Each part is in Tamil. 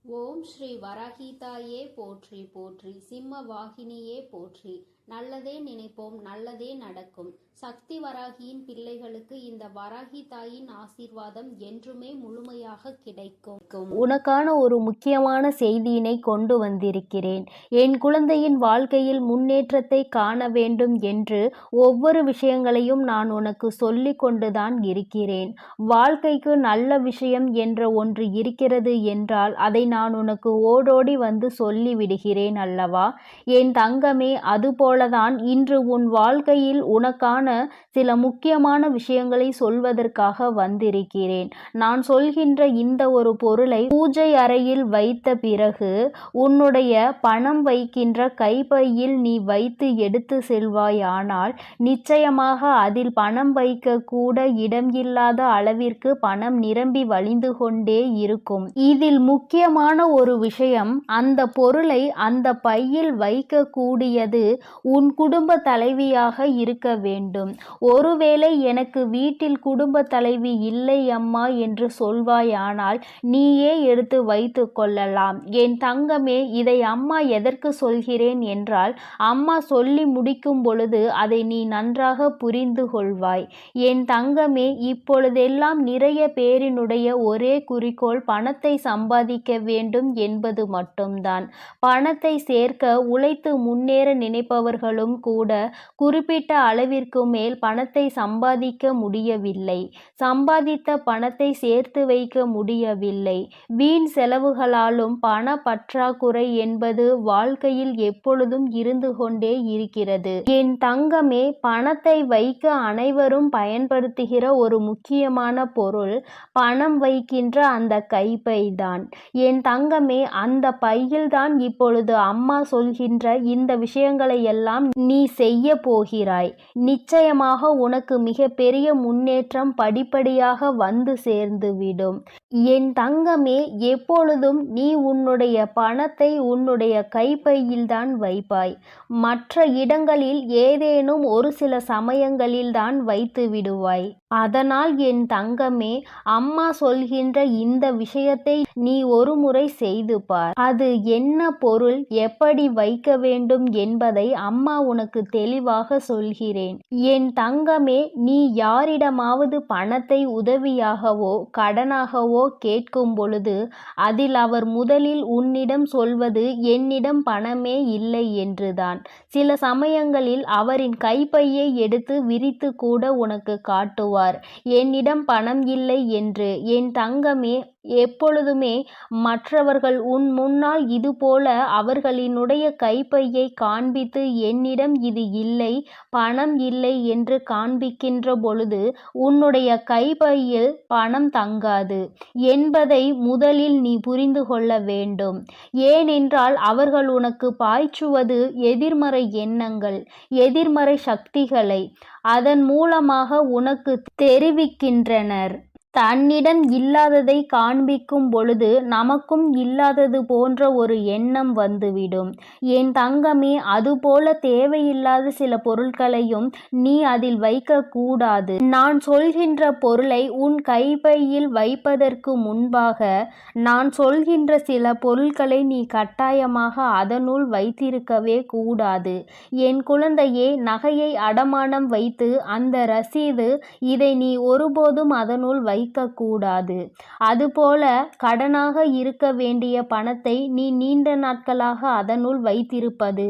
ஓம் ஸ்ரீ வராகிதாயே போற்றி போற்றி, சிம்ம வாகினியே போற்றி. நல்லதே நினைப்போம், நல்லதே நடக்கும். சக்தி வராகியின் பிள்ளைகளுக்கு இந்த வராகி தாயின் ஆசீர்வாதம் என்றுமே முழுமையாக கிடைக்கும். உனக்கான ஒரு முக்கியமான செய்தியினை கொண்டு வந்திருக்கிறேன். என் குழந்தையின் வாழ்க்கையில் முன்னேற்றத்தை காண வேண்டும் என்று ஒவ்வொரு விஷயங்களையும் நான் உனக்கு சொல்லி கொண்டுதான் இருக்கிறேன். வாழ்க்கைக்கு நல்ல விஷயம் என்ற ஒன்று இருக்கிறது என்றால் அதை நான் உனக்கு ஓடோடி வந்து சொல்லி விடுகிறேன் அல்லவா என் தங்கமே. அதுபோலதான் இன்று உன் வாழ்க்கையில் உனக்கான சில முக்கியமான விஷயங்களை சொல்வதற்காக வந்திருக்கிறேன். நான் சொல்கின்ற இந்த ஒரு பொருளை பூஜை அறையில் வைத்த பிறகு உன்னுடைய பணம் வைக்கின்ற கைப்பையில் நீ வைத்து எடுத்து செல்வாயானால் நிச்சயமாக அதில் பணம் வைக்க கூட இடம் இல்லாத அளவிற்கு பணம் நிரம்பி வழிந்து கொண்டே இருக்கும். இதில் முக்கியமான ஒரு விஷயம், அந்த பொருளை அந்த பையில் வைக்கக்கூடியது உன் குடும்ப தலைவியாக இருக்க வேண்டும். ஒருவேளை எனக்கு வீட்டில் குடும்ப தலைவி இல்லை அம்மா என்று சொல்வாயானால் நீயே எடுத்து வைத்து கொள்ளலாம். என் தங்கமே, இதை அம்மா எதற்கு சொல்கிறேன் என்றால், அம்மா சொல்லி முடிக்கும் பொழுது அதை நீ நன்றாக புரிந்து கொள்வாய். என் தங்கமே, இப்பொழுதெல்லாம் நிறைய பேரினுடைய ஒரே குறிக்கோள் பணத்தை சம்பாதிக்க வேண்டும் என்பது மட்டும்தான். பணத்தை சேர்க்க உழைத்து முன்னேற நினைப்பவர்களும் கூட குறிப்பிட்ட அளவிற்கு மேல் பணத்தை சம்பாதிக்க முடியவில்லை. சம்பாதித்த பணத்தை சேர்த்து வைக்க முடியவில்லை. வீண் செலவுகளாலும் பண பற்றாக்குறை என்பது வாழ்க்கையில் எப்பொழுதும் இருந்து கொண்டே இருக்கிறது. என் தங்கமே, பணத்தை வைக்க அனைவரும் பயன்படுத்துகிற ஒரு முக்கியமான பொருள் பணம் வைக்கின்ற அந்த கைப்பை தான். என் தங்கமே, அந்த பையில்தான் இப்பொழுது அம்மா சொல்கின்ற இந்த விஷயங்களை எல்லாம் நீ செய்ய போகிறாய். நிச்சயமாக உனக்கு மிக பெரிய முன்னேற்றம் படிப்படியாக வந்து சேர்ந்துவிடும். என் தங்கமே, எப்பொழுதும் நீ உன்னுடைய பணத்தை உன்னுடைய கைப்பையில்தான் வைப்பாய். மற்ற இடங்களில் ஏதேனும் ஒரு சில சமயங்களில்தான் வைத்து விடுவாய். அதனால் என் தங்கமே, அம்மா சொல்கின்ற இந்த விஷயத்தை நீ ஒரு முறை செய்து பார். அது என்ன பொருள், எப்படி வைக்க வேண்டும் என்பதை அம்மா உனக்கு தெளிவாக சொல்கிறேன். என் தங்கமே, நீ யாரிடமாவது பணத்தை உதவியாகவோ கடனாகவோ கேட்கும் பொழுது அதில் அவர் முதலில் உன்னிடம் சொல்வது என்னிடம் பணமே இல்லை என்றுதான். சில சமயங்களில் அவரின் கைப்பையை எடுத்து விரித்து கூட உனக்கு காட்டுவார், என்னிடம் பணம் இல்லை என்று. என் தங்கமே, எப்பொழுதுமே மற்றவர்கள் உன் முன்னால் இதுபோல அவர்களினுடைய கைப்பையை காண்பித்து என்னிடம் இது இல்லை, பணம் இல்லை என்று காண்பிக்கின்ற பொழுது உன்னுடைய கைப்பையில் பணம் தங்காது என்பதை முதலில் நீ புரிந்து கொள்ள வேண்டும். ஏனென்றால் அவர்கள் உனக்கு பாய்ச்சுவது எதிர்மறை எண்ணங்கள், எதிர்மறை சக்திகளை அதன் மூலமாக உனக்கு தெரிவிக்கின்றனர். தன்னிடம் இல்லாததை காண்பிக்கும் பொழுது நமக்கும் இல்லாதது போன்ற ஒரு எண்ணம் வந்துவிடும். என் தங்கமே, அதுபோல தேவையில்லாத சில பொருட்களையும் நீ அதில் வைக்க கூடாது. நான் சொல்கின்ற பொருளை உன் கைப்பையில் வைப்பதற்கு முன்பாக நான் சொல்கின்ற சில பொருட்களை நீ கட்டாயமாக அதனுள் வைத்திருக்கவே கூடாது. என் குழந்தையே, நகையை அடமானம் வைத்து அந்த ரசீது, இதை நீ ஒருபோதும் அதனுள் கூடாது. அதுபோல கடனாக இருக்க வேண்டிய பணத்தை நீ நீண்ட நாட்களாக அதனுள் வைத்திருப்பது,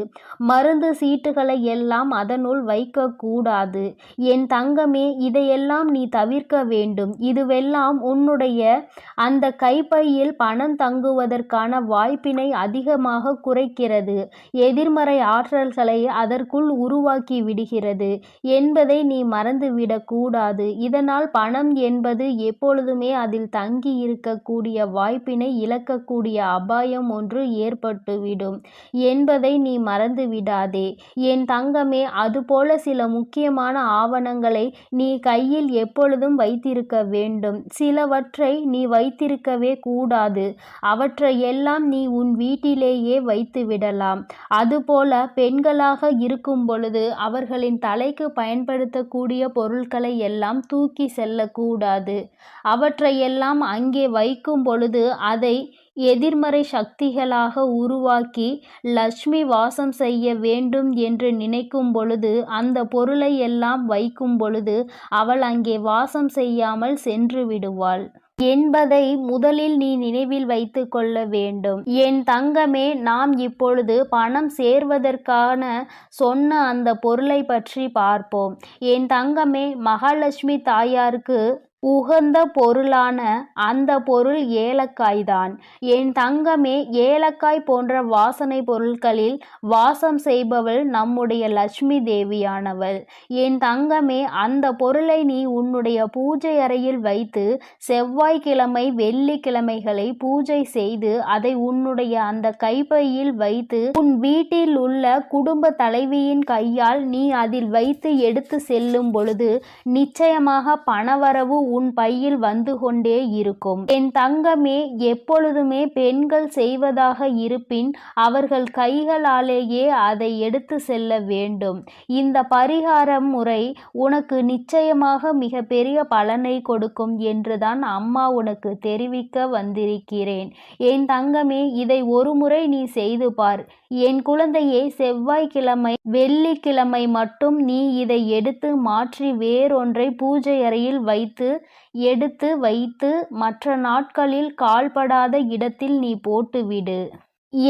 மருந்து சீட்டுகளை எல்லாம் அதனுள் வைக்க கூடாது. என் தங்கமே, இதையெல்லாம் நீ தவிர்க்க வேண்டும். இதுவெல்லாம் உன்னுடைய அந்த கைப்பையில் பணம் தங்குவதற்கான வாய்ப்பினை அதிகமாக குறைக்கிறது, எதிர்மறை ஆற்றல்களை அதற்குள் உருவாக்கி விடுகிறது என்பதை நீ மறந்துவிடக் கூடாது. இதனால் பணம் என்பது எப்பொழுதுமே அதில் தங்கி இருக்கக்கூடிய வாய்ப்பினை இழக்கக்கூடிய அபாயம் ஒன்று ஏற்பட்டுவிடும் என்பதை நீ மறந்து விடாதே. என் தங்கமே, அதுபோல சில முக்கியமான ஆவணங்களை நீ கையில் எப்பொழுதும் வைத்திருக்க வேண்டும். சிலவற்றை நீ வைத்திருக்கவே கூடாது. அவற்றை எல்லாம் நீ உன் வீட்டிலேயே வைத்து விடலாம். அதுபோல பெண்களாக இருக்கும் பொழுது அவர்களின் தலைக்கு பயன்படுத்தக்கூடிய பொருட்களை எல்லாம் தூக்கி செல்லக்கூடாது. அவற்றையெல்லாம் அங்கே வைக்கும் பொழுது அதை எதிர்மறை சக்திகளாக உருவாக்கி லட்சுமி வாசம் செய்ய வேண்டும் என்று நினைக்கும் பொழுது அந்த பொருளை எல்லாம் வைக்கும் பொழுது அவள் அங்கே வாசம் செய்யாமல் சென்று விடுவாள் என்பதை முதலில் நீ நினைவில் வைத்து கொள்ள வேண்டும். என் தங்கமே, நாம் இப்பொழுது பணம் சேர்வதற்கான சொன்ன அந்த பொருளை பற்றி பார்ப்போம். என் தங்கமே, மகாலட்சுமி தாயாருக்கு உகந்த பொருளான அந்த பொருள் ஏலக்காய் தான். என் தங்கமே, ஏலக்காய் போன்ற வாசனை பொருட்களில் வாசம் செய்பவள் நம்முடைய லட்சுமி தேவியானவள். என் தங்கமே, அந்த பொருளை நீ உன்னுடைய பூஜை அறையில் வைத்து செவ்வாய்க்கிழமை வெள்ளிக்கிழமைகளை பூஜை செய்து அதை உன்னுடைய அந்த கைப்பையில் வைத்து உன் வீட்டில் உள்ள குடும்ப தலைவியின் கையால் நீ அதில் வைத்து எடுத்து செல்லும் பொழுது நிச்சயமாக பணவரவு உன் பையில் வந்து கொண்டே இருக்கும். என் தங்கமே, எப்பொழுதுமே பெண்கள் செய்வதாக இருப்பின் அவர்கள் கைகளாலேயே அதை எடுத்து செல்ல வேண்டும். இந்த பரிகார முறை உனக்கு நிச்சயமாக மிக பெரிய பலனை கொடுக்கும் என்றுதான் அம்மா உனக்கு தெரிவிக்க வந்திருக்கிறேன். என் தங்கமே, இதை ஒரு முறை நீ செய்து பார். என் குழந்தையே, செவ்வாய்க்கிழமை வெள்ளிக்கிழமை மட்டும் நீ இதை எடுத்து மாற்றி வேறொன்றை பூஜை அறையில் எடுத்து வைத்து மற்ற நாட்களில் கால்படாத இடத்தில் நீ போட்டுவிடு.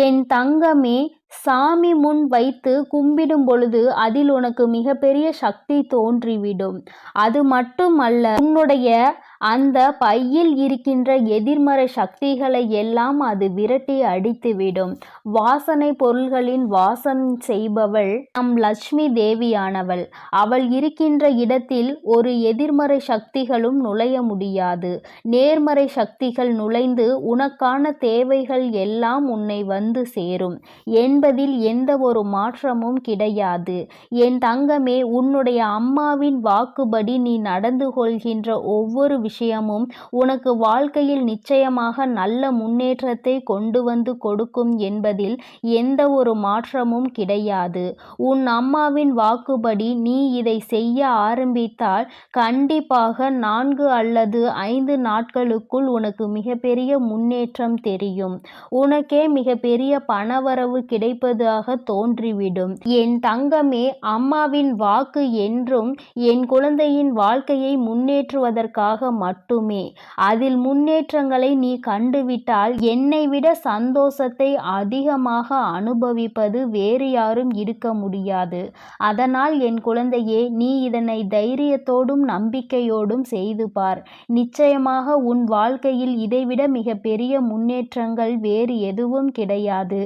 என் தங்கமே, சாமி முன் வைத்து கும்பிடும் பொழுது அதில் உனக்கு மிகப்பெரிய சக்தி தோன்றிவிடும். அது மட்டுமல்ல, உன்னுடைய அந்த பையில் இருக்கின்ற எதிர்மறை சக்திகளை எல்லாம் அது விரட்டி அடித்துவிடும். வாசனை பொருள்களின் வாசம் செய்பவள் நம் லட்சுமி தேவியானவள். அவள் இருக்கின்ற இடத்தில் ஒரு எதிர்மறை சக்திகளும் நுழைய முடியாது. நேர்மறை சக்திகள் நுழைந்து உனக்கான தேவைகள் எல்லாம் உன்னை வந்து சேரும் என்பதில் எந்த ஒரு மாற்றமும் கிடையாது. என் தங்கமே, உன்னுடைய அம்மாவின் வாக்குப்படி நீ நடந்து கொள்கின்ற ஒவ்வொரு விஷயமும் உனக்கு வாழ்க்கையில் நிச்சயமாக நல்ல முன்னேற்றத்தை கொண்டு வந்து கொடுக்கும் என்பதில் எந்த ஒரு மாற்றமும் கிடையாது. உன் அம்மாவின் வாக்குப்படி நீ இதை செய்ய ஆரம்பித்தால் கண்டிப்பாக 4 அல்லது 5 நாட்களுக்குள் உனக்கு மிகப்பெரிய முன்னேற்றம் தெரியும். உனக்கே மிகப்பெரிய பணவரவு கிடைப்பதாக தோன்றிவிடும். என் தங்கமே, அம்மாவின் வாக்கு என்றும் என் குழந்தையின் வாழ்க்கையை முன்னேற்றுவதற்காக மட்டுமே. அதில் முன்னேற்றங்களை நீ கண்டுவிட்டால் என்னை விட சந்தோஷத்தை அதிகமாக அனுபவிப்பது வேறு யாரும் இருக்க முடியாது. அதனால் என் குழந்தையே, நீ இதனை தைரியத்தோடும் நம்பிக்கையோடும் செய்து பார். நிச்சயமாக உன் வாழ்க்கையில் இதைவிட மிக பெரிய முன்னேற்றங்கள் வேறு எதுவும் கிடையாது.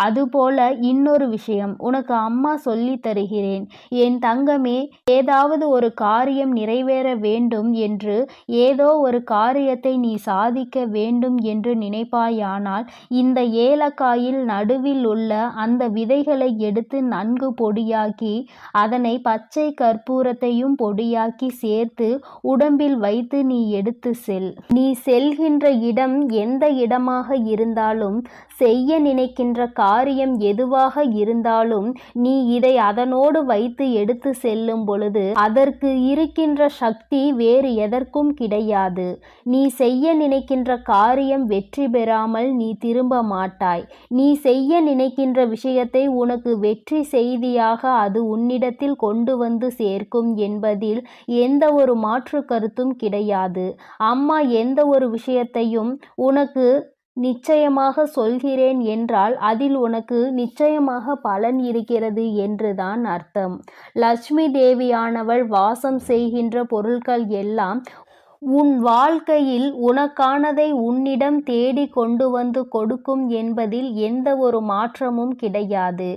அதுபோல இன்னொரு விஷயம் உனக்கு அம்மா சொல்லி தருகிறேன். என் தங்கமே, ஏதாவது ஒரு காரியம் நிறைவேற வேண்டும் என்று ஏதோ ஒரு காரியத்தை நீ சாதிக்க வேண்டும் என்று நினைப்பாயானால் இந்த ஏலக்காயில் நடுவில் உள்ள அந்த விதைகளை எடுத்து நன்கு பொடியாக்கி அதனை பச்சை கற்பூரத்தையும் பொடியாக்கி சேர்த்து உடம்பில் வைத்து நீ எடுத்து செல். நீ செல்கின்ற இடம் எந்த இடமாக இருந்தாலும், செய்ய நினைக்கின்ற காரியம் எதுவாக இருந்தாலும் நீ இதை அதனோடு வைத்து எடுத்து செல்லும் பொழுது அதற்கு இருக்கின்ற சக்தி வேறு எதற்கும் கிடையாது. நீ செய்ய நினைக்கின்ற காரியம் வெற்றி பெறாமல் நீ திரும்ப மாட்டாய். நீ செய்ய நினைக்கின்ற விஷயத்தை உனக்கு வெற்றி செய்தியாக அது உன்னிடத்தில் கொண்டு வந்து சேர்க்கும் என்பதில் எந்த ஒரு மாற்று கருத்தும் கிடையாது. அம்மா எந்த ஒரு விஷயத்தையும் உனக்கு நிச்சயமாக சொல்கிறேன் என்றால் அதில் உனக்கு நிச்சயமாக பலன் இருக்கிறது என்றுதான் அர்த்தம். லட்சுமி தேவியானவள் வாசம் செய்கின்ற பொருட்கள் எல்லாம் உன் வாழ்க்கையில் உனக்கானதை உன்னிடம் தேடி கொண்டு வந்து கொடுக்கும் என்பதில் எந்த ஒரு மாற்றமும் கிடையாது.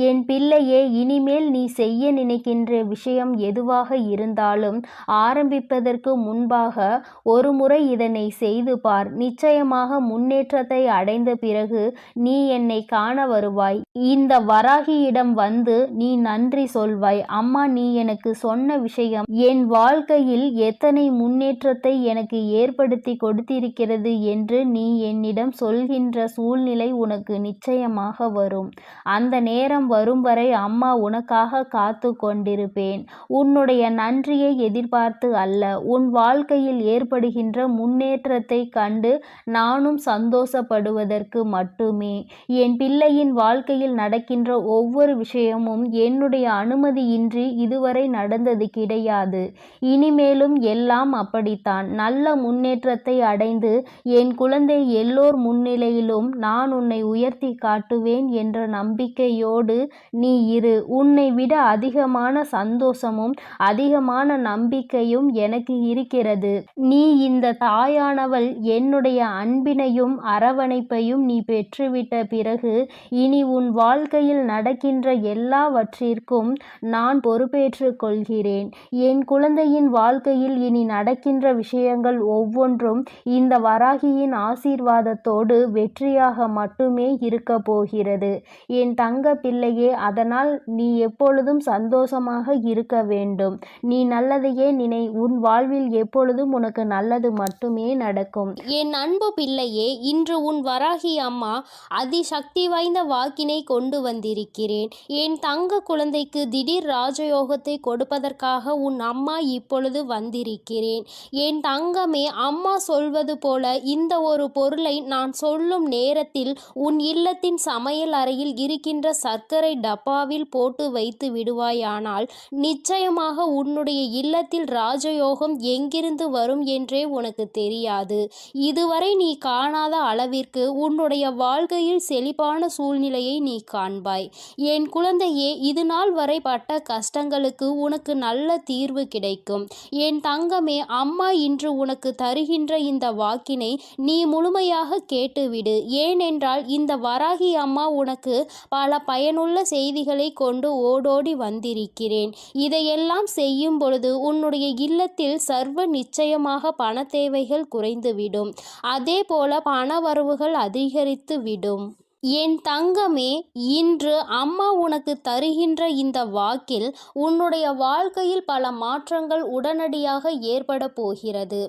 என் பிள்ளையே, இனிமேல் நீ செய்ய நினைக்கின்ற விஷயம் எதுவாக இருந்தாலும் ஆரம்பிப்பதற்கு முன்பாக ஒரு முறை இதனை செய்து பார். நிச்சயமாக முன்னேற்றத்தை அடைந்த பிறகு நீ என்னை காண வருவாய். இந்த வராகியிடம் வந்து நீ நன்றி சொல்வாய். அம்மா, நீ எனக்கு சொன்ன விஷயம் என் வாழ்க்கையில் எத்தனை முன்னேற்ற முன்னேற்றத்தை எனக்கு ஏற்படுத்தி கொடுத்திருக்கிறது என்று நீ என்னிடம் சொல்கின்ற சூழ்நிலை உனக்கு நிச்சயமாக வரும். அந்த நேரம் வரும் வரை அம்மா உனக்காக காத்து கொண்டிருப்பேன். உன்னுடைய நன்றியை எதிர்பார்த்து அல்ல, உன் வாழ்க்கையில் ஏற்படுகின்ற முன்னேற்றத்தை கண்டு நானும் சந்தோஷப்படுவதற்கு மட்டுமே. என் பிள்ளையின் வாழ்க்கையில் நடக்கின்ற ஒவ்வொரு விஷயமும் என்னுடைய அனுமதியின்றி இதுவரை நடந்தது கிடையாது. இனிமேலும் எல்லாம் அப்படித்தான். நல்ல முன்னேற்றத்தை அடைந்து என் குழந்தை எல்லோர் முன்னிலையிலும் நான் உன்னை உயர்த்தி காட்டுவேன் என்ற நம்பிக்கையோடு நீ இரு. உன்னை விட அதிகமான சந்தோஷமும் அதிகமான நம்பிக்கையும் எனக்கு இருக்கிறது. நீ இந்த தாயானவள் என்னுடைய அன்பினையும் அரவணைப்பையும் நீ பெற்றுவிட்ட பிறகு இனி உன் வாழ்க்கையில் நடக்கின்ற எல்லாவற்றிற்கும் நான் பொறுப்பேற்றுக் கொள்கிறேன். என் குழந்தையின் வாழ்க்கையில் இனி நடக்கின்ற விஷயங்கள் ஒவ்வொன்றும் இந்த வராகியின் ஆசீர்வாதத்தோடு வெற்றியாக மட்டுமே இருக்க போகிறது என் தங்க பிள்ளையே. அதனால் நீ எப்பொழுதும் சந்தோஷமாக இருக்க வேண்டும். நீ நல்லதையே நினை. உன் வாழ்வில் எப்பொழுதும் உனக்கு நல்லது மட்டுமே நடக்கும். என் அன்பு பிள்ளையே, இன்று உன் வராகி அம்மா அதிசக்தி வாய்ந்த வாக்கினை கொண்டு வந்திருக்கிறேன். என் தங்க குழந்தைக்கு திடீர் ராஜயோகத்தை கொடுப்பதற்காக உன் அம்மா இப்பொழுது வந்திருக்கிறேன். என் தங்கமே, அம்மா சொல்வது போல இந்த ஒரு பொருளை நான் சொல்லும் நேரத்தில் உன் இல்லத்தின் சமையல் அறையில் இருக்கின்ற சர்க்கரை டப்பாவில் போட்டு வைத்து விடுவாயானால் நிச்சயமாக உன்னுடைய இல்லத்தில் ராஜயோகம் எங்கிருந்து வரும் என்றே உனக்கு தெரியாது. இதுவரை நீ காணாத அளவிற்கு உன்னுடைய வாழ்க்கையில் செழிப்பான சூழ்நிலையை நீ காண்பாய். என் குழந்தையே, இது நாள் வரை பட்ட கஷ்டங்களுக்கு உனக்கு நல்ல தீர்வு கிடைக்கும். என் தங்கமே, அம்மா இன்று உனக்கு தருகின்ற இந்த வாக்கினை நீ முழுமையாக கேட்டுவிடு. ஏனென்றால் இந்த வராகி அம்மா உனக்கு பல பயனுள்ள செய்திகளை கொண்டு ஓடோடி வந்திருக்கிறேன். இதையெல்லாம் செய்யும் பொழுது உன்னுடைய இல்லத்தில் சர்வ நிச்சயமாக பண தேவைகள் குறைந்துவிடும். அதே போல பண வரவுகள் அதிகரித்து விடும். என் தங்கமே, இன்று அம்மா உனக்கு தருகின்ற இந்த வாக்கில் உன்னுடைய வாழ்க்கையில் பல மாற்றங்கள் உடனடியாக ஏற்பட போகிறது.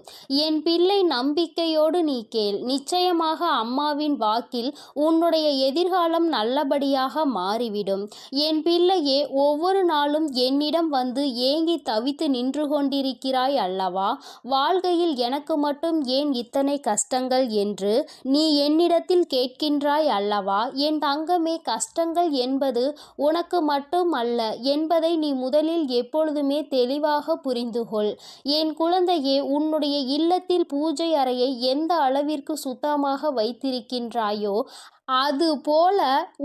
என் பிள்ளை, நம்பிக்கையோடு நீ கேள். நிச்சயமாக அம்மாவின் வாக்கில் உன்னுடைய எதிர்காலம் நல்லபடியாக மாறிவிடும். என் பிள்ளையே, ஒவ்வொரு நாளும் என்னிடம் வந்து ஏங்கி தவித்து நின்று கொண்டிருக்கிறாய் அல்லவா? வாழ்க்கையில் எனக்கு மட்டும் ஏன் இத்தனை கஷ்டங்கள் என்று நீ என்னிடத்தில் கேட்கின்றாய் அல்லவா? என் தங்கமே, கஷ்டங்கள் என்பது உனக்கு மட்டும் அல்ல என்பதை நீ முதலில் எப்பொழுதுமே தெளிவாக புரிந்துகொள். என் குழந்தையே, உன்னுடைய இல்லத்தில் பூஜை அறையை எந்த அளவிற்கு சுத்தமாக வைத்திருக்கின்றாயோ அதுபோல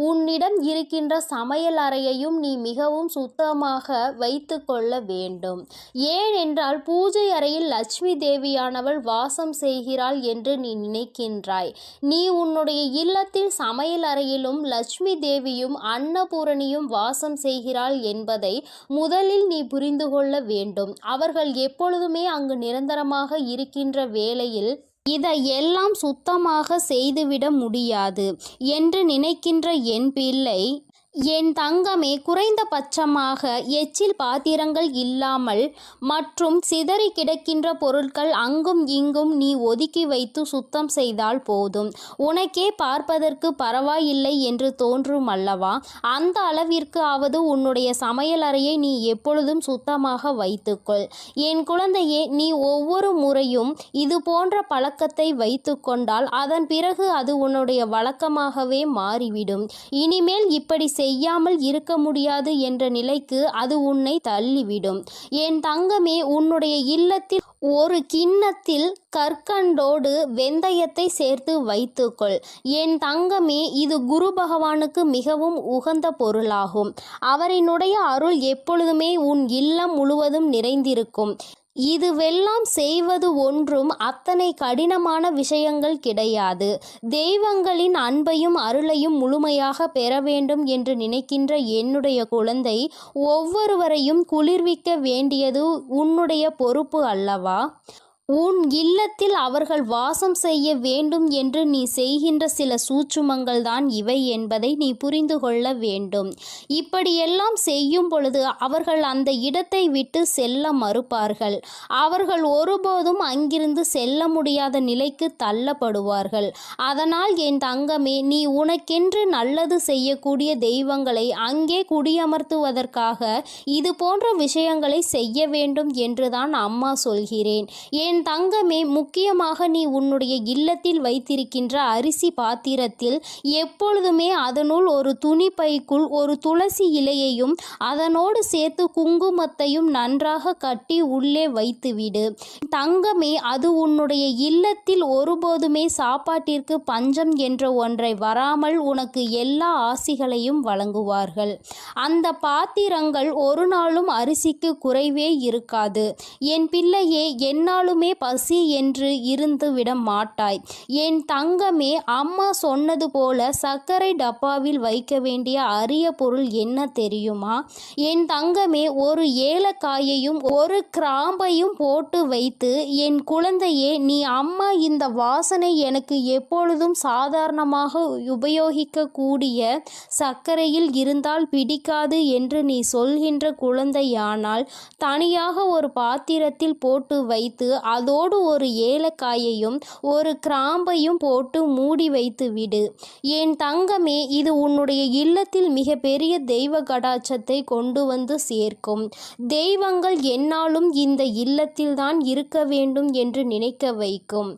உன்னிடம் இருக்கின்ற சமையல் அறையையும் நீ மிகவும் சுத்தமாக வைத்து கொள்ள வேண்டும். ஏனென்றால் பூஜை அறையில் லட்சுமி தேவியானவள் வாசம் செய்கிறாள் என்று நீ நினைக்கின்றாய். நீ உன்னுடைய இல்லத்தில் சமையல் அறையிலும் லட்சுமி தேவியும் அன்னபூரணியும் வாசம் செய்கிறாள் என்பதை முதலில் நீ புரிந்து கொள்ள வேண்டும். அவர்கள் எப்பொழுதுமே அங்கு நிரந்தரமாக இருக்கின்ற வேளையில் இதையெல்லாம் சுத்தமாக செய்துவிட முடியாது என்று நினைக்கின்ற என் பிள்ளை, என் தங்கமே, குறைந்தபட்சமாக எச்சில் பாத்திரங்கள் இல்லாமல் மற்றும் சிதறி கிடக்கின்ற பொருட்கள் அங்கும் இங்கும் நீ ஒதுக்கி வைத்து சுத்தம் செய்தால் போதும். உனக்கே பார்ப்பதற்கு பரவாயில்லை என்று தோன்றும் அல்லவா? அந்த அளவிற்கு ஆவது உன்னுடைய சமையலறையை நீ எப்பொழுதும் சுத்தமாக வைத்துக்கொள். என் குழந்தையே, நீ ஒவ்வொரு முறையும் இது போன்ற பழக்கத்தை வைத்து கொண்டால் அதன் பிறகு அது உன்னுடைய வழக்கமாகவே மாறிவிடும். இனிமேல் இப்படி செய்யாமல் இருக்க முடியாது என்ற நிலைக்கு அது உன்னை தள்ளிவிடும். என் தங்கமே, உன்னுடைய இல்லத்தில் ஒரு கிண்ணத்தில் கற்கண்டோடு வெந்தயத்தை சேர்த்து வைத்துக்கொள். என் தங்கமே, இது குரு பகவானுக்கு மிகவும் உகந்த பொருளாகும். அவரினுடைய அருள் எப்பொழுதுமே உன் இல்லம் முழுவதும் நிறைந்திருக்கும். இதுவெல்லாம் செய்வது ஒன்றும் அத்தனை கடினமான விஷயங்கள் கிடையாது. தெய்வங்களின் அன்பையும் அருளையும் முழுமையாக பெற வேண்டும் என்று நினைக்கின்ற என்னுடைய குழந்தை, ஒவ்வொருவரையும் குளிர்விக்க வேண்டியது உன்னுடைய பொறுப்பு அல்லவா? உன் இல்லத்தில் அவர்கள் வாசம் செய்ய வேண்டும் என்று நீ செய்கின்ற சில சூட்சுமங்கள் தான் இவை என்பதை நீ புரிந்து கொள்ள வேண்டும். இப்படியெல்லாம் செய்யும் பொழுது அவர்கள் அந்த இடத்தை விட்டு செல்ல மறுப்பார்கள். அவர்கள் ஒருபோதும் அங்கிருந்து செல்ல முடியாத நிலைக்கு தள்ளப்படுவார்கள். அதனால் என் தங்கமே, நீ உனக்கென்று நல்லது செய்யக்கூடிய தெய்வங்களை அங்கே குடியமர்த்துவதற்காக இது போன்ற விஷயங்களை செய்ய வேண்டும் என்றுதான் அம்மா சொல்கிறேன். என் தங்கமே, முக்கியமாக நீ உன்னுடைய இல்லத்தில் வைத்திருக்கின்ற அரிசி பாத்திரத்தில் எப்பொழுதுமே அதனுள் ஒரு துணி பைக்குள் ஒரு துளசி இலையையும் அதனோடு சேர்த்து குங்குமத்தையும் நன்றாக கட்டி உள்ளே வைத்துவிடு. தங்கமே, அது உன்னுடைய இல்லத்தில் ஒருபோதுமே சாப்பாட்டிற்கு பஞ்சம் என்ற ஒன்றை வராமல் உனக்கு எல்லா ஆசிகளையும் வழங்குவார்கள். அந்த பாத்திரங்கள் ஒரு நாளும் அரிசிக்கு குறைவே இருக்காது. என் பிள்ளையே, என்னாலுமே பசி என்று இருந்து விட மாட்டாய். என் தங்கமே, அம்மா சொன்னது போல சர்க்கரை டப்பாவில் வைக்க வேண்டிய அரிய பொருள் என்ன தெரியுமா? என் தங்கமே, ஒரு ஏலக்காயையும் ஒரு கிராம்பையும் போட்டு வைத்து, என் குழந்தையே, நீ அம்மா இந்த வாசனை எனக்கு எப்பொழுதும் சாதாரணமாக உபயோகிக்கக்கூடிய சர்க்கரையில் இருந்தால் பிடிக்காது என்று நீ சொல்கின்ற குழந்தையானால் தனியாக ஒரு பாத்திரத்தில் போட்டு வைத்து அதோடு ஒரு ஏலக்காயையும் ஒரு கிராம்பையும் போட்டு மூடி வைத்து விடு. என் தங்கமே, இது உன்னுடைய இல்லத்தில் மிக பெரிய தெய்வ கடாட்சத்தை கொண்டு வந்து சேர்க்கும். தெய்வங்கள் என்னாலும் இந்த இல்லத்தில்தான் இருக்க வேண்டும் என்று நினைக்க வைக்கும்.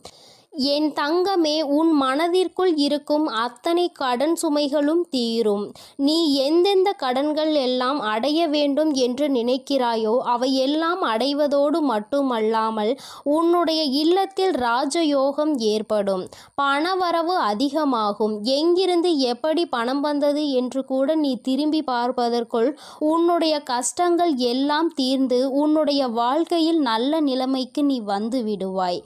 என் தங்கமே, உன் மனதிற்குள் இருக்கும் அத்தனை கடன் சுமைகளும் தீரும். நீ எந்தெந்த கடன்கள் எல்லாம் அடைய வேண்டும் என்று நினைக்கிறாயோ அவையெல்லாம் அடைவதோடு மட்டுமல்லாமல் உன்னுடைய இல்லத்தில் ராஜயோகம் ஏற்படும். பணவரவு அதிகமாகும். எங்கிருந்து எப்படி பணம் வந்தது என்று கூட நீ திரும்பி பார்ப்பதற்குள் உன்னுடைய கஷ்டங்கள் எல்லாம் தீர்ந்து உன்னுடைய வாழ்க்கையில் நல்ல நிலைமைக்கு நீ வந்து விடுவாய்.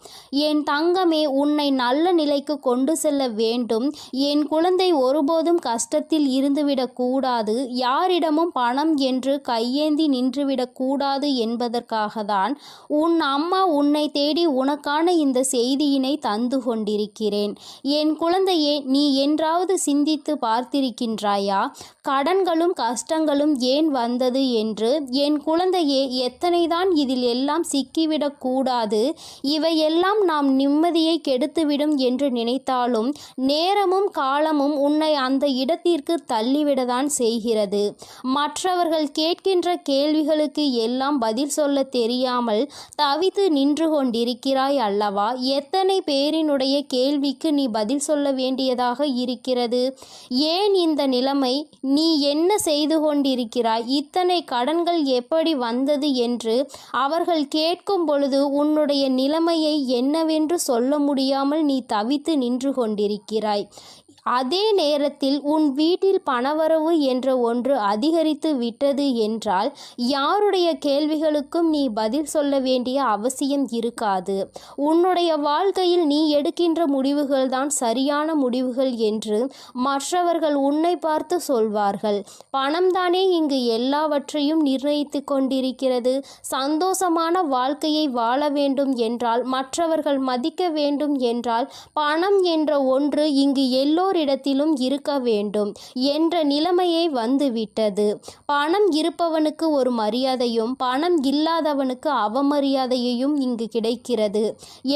என் தங்கமே, உன்னை நல்ல நிலைக்கு கொண்டு செல்ல வேண்டும். என் குழந்தை ஒருபோதும் கஷ்டத்தில் இருந்துவிடக் கூடாது. யாரிடமும் பணம் என்று கையேந்தி நின்றுவிடக் கூடாது என்பதற்காக தான் உன் அம்மா உன்னை தேடி உனக்கான இந்த செய்தியினை தந்து கொண்டிருக்கிறேன். என் குழந்தையே, நீ என்றாவது சிந்தித்து பார்த்திருக்கின்றாயா? கடன்களும் கஷ்டங்களும் ஏன் வந்தது என்று? என் குழந்தையே, எத்தனைதான் இதில் எல்லாம் சிக்கிவிடக் கூடாது. இவையெல்லாம் நாம் நிம்மதியை கெடுத்துவிடும் என்று நினைத்தாலும் நேரமும் காலமும் உன்னை அந்த இடத்திற்கு தள்ளிவிடதான் செய்கிறது. மற்றவர்கள் கேட்கின்ற கேள்விகளுக்கு எல்லாம் பதில் சொல்ல தெரியாமல் தவித்து நின்று கொண்டிருக்கிறாய் அல்லவா? எத்தனை பேரினுடைய கேள்விக்கு நீ பதில் சொல்ல வேண்டியதாக இருக்கிறது? ஏன் இந்த நிலைமை? நீ என்ன செய்து கொண்டிருக்கிறாய்? இத்தனை கடன்கள் எப்படி வந்தது என்று அவர்கள் கேட்கும் பொழுது உன்னுடைய நிலைமையை என்னவென்று சொல்ல முடியாமல் நீ தவித்து நின்று கொண்டிருக்கிறாய். அதே நேரத்தில் உன் வீட்டில் பணவரவு என்ற ஒன்று அதிகரித்து விட்டது என்றால் யாருடைய கேள்விகளுக்கும் நீ பதில் சொல்ல வேண்டிய அவசியம் இருக்காது. உன்னுடைய வாழ்க்கையில் நீ எடுக்கின்ற முடிவுகள் தான் சரியான முடிவுகள் என்று மற்றவர்கள் உன்னை பார்த்து சொல்வார்கள். பணம்தானே இங்கு எல்லாவற்றையும் நிர்ணயித்து கொண்டிருக்கிறது. சந்தோஷமான வாழ்க்கையை வாழ வேண்டும் என்றால், மற்றவர்கள் மதிக்க வேண்டும் என்றால், பணம் என்ற ஒன்று இங்கு இடத்திலும் இருக்க வேண்டும் என்ற நிலைமையை வந்துவிட்டது. பணம் இருப்பவனுக்கு ஒரு மரியாதையும் பணம் இல்லாதவனுக்கு அவமரியாதையையும் இங்கு கிடைக்கிறது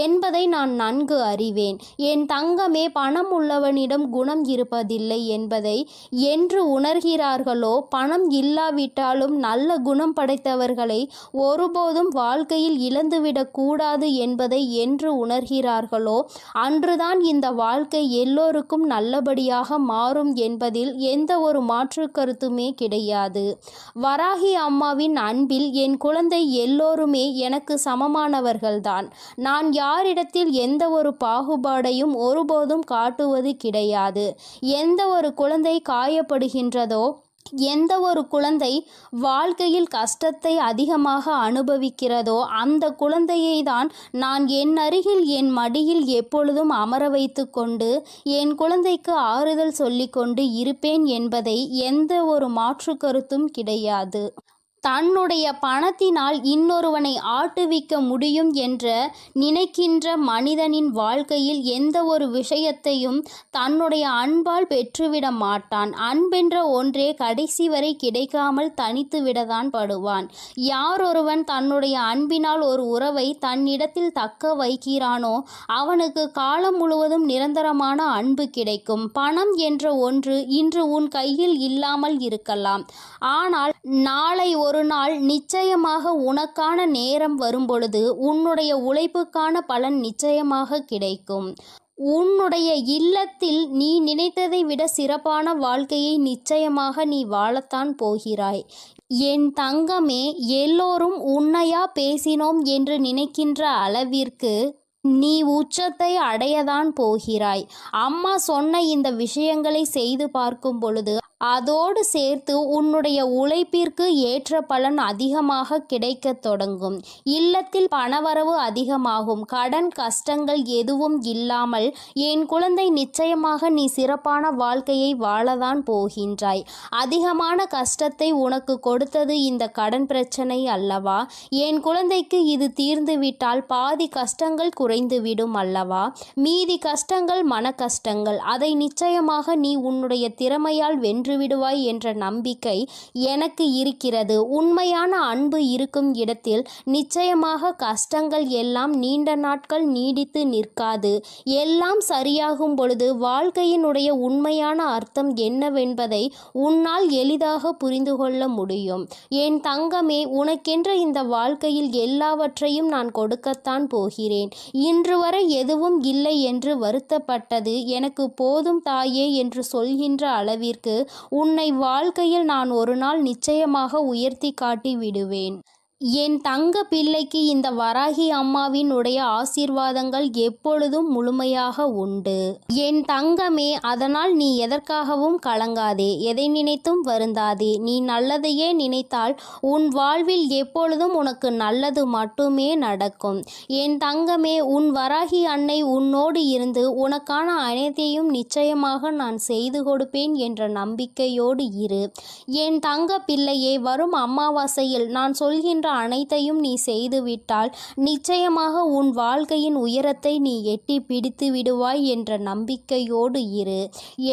என்பதை நான் நன்கு அறிவேன். என் தங்கமே, பணம் உள்ளவனிடம் குணம் இருப்பதில்லை என்பதை என்று உணர்கிறார்களோ, பணம் இல்லாவிட்டாலும் நல்ல குணம் படைத்தவர்களை ஒருபோதும் வாழ்க்கையில் இழந்துவிடக் கூடாது என்பதை என்று உணர்கிறார்களோ அன்றுதான் இந்த வாழ்க்கை எல்லோருக்கும் நல்லபடியாக மாறும் என்பதில் எந்த ஒரு மாற்று கருத்துமே கிடையாது. வராகி அம்மாவின் அன்பில் என் குழந்தை எல்லோருமே எனக்கு சமமானவர்கள்தான். நான் யாரிடத்தில் எந்த ஒரு பாகுபாடையும் ஒருபோதும் காட்டுவது கிடையாது. எந்த ஒரு குழந்தை காயப்படுகின்றதோ, எந்த ஒரு குழந்தை வாழ்க்கையில் கஷ்டத்தை அதிகமாக அனுபவிக்கிறதோ அந்த குழந்தையை தான் நான் என் அருகில் என் மடியில் எப்பொழுதும் அமர வைத்து கொண்டு என் குழந்தைக்கு ஆறுதல் சொல்லிக்கொண்டு இருப்பேன் என்பதை எந்த ஒரு மாற்று கருத்தும் கிடையாது. தன்னுடைய பணத்தினால் இன்னொருவனை ஆட்டுவிக்க முடியும் என்ற நினைக்கின்ற மனிதனின் வாழ்க்கையில் எந்த ஒரு விஷயத்தையும் தன்னுடைய அன்பால் பெற்றுவிட மாட்டான். அன்பென்ற ஒன்றே கடைசி வரை கிடைக்காமல் தனித்து விடத்தான் படுவான். யாரொருவன் தன்னுடைய அன்பினால் ஒரு உறவை தன்னிடத்தில் தக்க வைக்கிறானோ அவனுக்கு காலம் முழுவதும் நிரந்தரமான அன்பு கிடைக்கும். பணம் என்ற ஒன்று இன்று உன் கையில் இல்லாமல் இருக்கலாம், ஆனால் நாளை ஒரு நாள் நிச்சயமாக உனக்கான நேரம் வரும்பொழுது உன்னுடைய உழைப்புக்கான பலன் நிச்சயமாக கிடைக்கும். உன்னுடைய இல்லத்தில் நீ நினைத்ததை விட சிறப்பான வாழ்க்கையை நிச்சயமாக நீ வாழத்தான் போகிறாய். என் தங்கமே, எல்லோரும் உன்னையா பேசினோம் என்று நினைக்கின்ற அளவிற்கு நீ உச்சத்தை அடையதான் போகிறாய். அம்மா சொன்ன இந்த விஷயங்களை செய்து பார்க்கும் பொழுது அதோடு சேர்த்து உன்னுடைய உழைப்பிற்கு ஏற்ற பலன் அதிகமாக கிடைக்கத் தொடங்கும். இல்லத்தில் பணவரவு அதிகமாகும். கடன் கஷ்டங்கள் எதுவும் இல்லாமல் என் குழந்தை நிச்சயமாக நீ சிறப்பான வாழ்க்கையை வாழதான் போகின்றாய். அதிகமான கஷ்டத்தை உனக்கு கொடுத்தது இந்த கடன் பிரச்சனை அல்லவா? என் குழந்தைக்கு இது தீர்ந்துவிட்டால் பாதி கஷ்டங்கள் குறைந்துவிடும் அல்லவா? மீதி கஷ்டங்கள் மன கஷ்டங்கள். அதை நிச்சயமாக நீ உன்னுடைய திறமையால் விடுவாய் என்ற நம்பிக்கை எனக்கு இருக்கிறது. உண்மையான அன்பு இருக்கும் இடத்தில் நிச்சயமாக கஷ்டங்கள் எல்லாம் நீண்ட நாட்கள் நீடித்து நிற்காது. எல்லாம் சரியாகும் பொழுது வாழ்க்கையினுடைய உண்மையான அர்த்தம் என்னவென்பதை உன்னால் எளிதாக புரிந்து கொள்ள முடியும். என் தங்கமே, உனக்கென்ற இந்த வாழ்க்கையில் எல்லாவற்றையும் நான் கொடுக்கத்தான் போகிறேன். இன்று வரை எதுவும் இல்லை என்று வருத்தப்பட்டது எனக்கு போதும் தாயே என்று சொல்கின்ற அளவிற்கு உன்னை வாழ்க்கையில் நான் ஒரு நாள் நிச்சயமாக உயர்த்தி காட்டி விடுவேன். என் தங்க பிள்ளைக்கு இந்த வராகி அம்மாவின் உடைய ஆசீர்வாதங்கள் எப்பொழுதும் முழுமையாக உண்டு. என் தங்கமே, அதனால் நீ எதற்காகவும் கலங்காதே, எதை நினைத்தும் வருந்தாதே. நீ நல்லதையே நினைத்தால் உன் வாழ்வில் எப்பொழுதும் உனக்கு நல்லது மட்டுமே நடக்கும். என் தங்கமே, உன் வராகி அன்னை உன்னோடு இருந்து உனக்கான அனைத்தையும் நிச்சயமாக நான் செய்து கொடுப்பேன் என்ற நம்பிக்கையோடு இரு. என் தங்க பிள்ளையே, வரும் அமாவாசையில் நான் சொல்கின்ற அனைத்தையும் நீ செய்துவிட்டால் நிச்சயமாக உன் வாழ்க்கையின் உயரத்தை நீ எட்டி பிடித்து விடுவாய் என்ற நம்பிக்கையோடு இரு.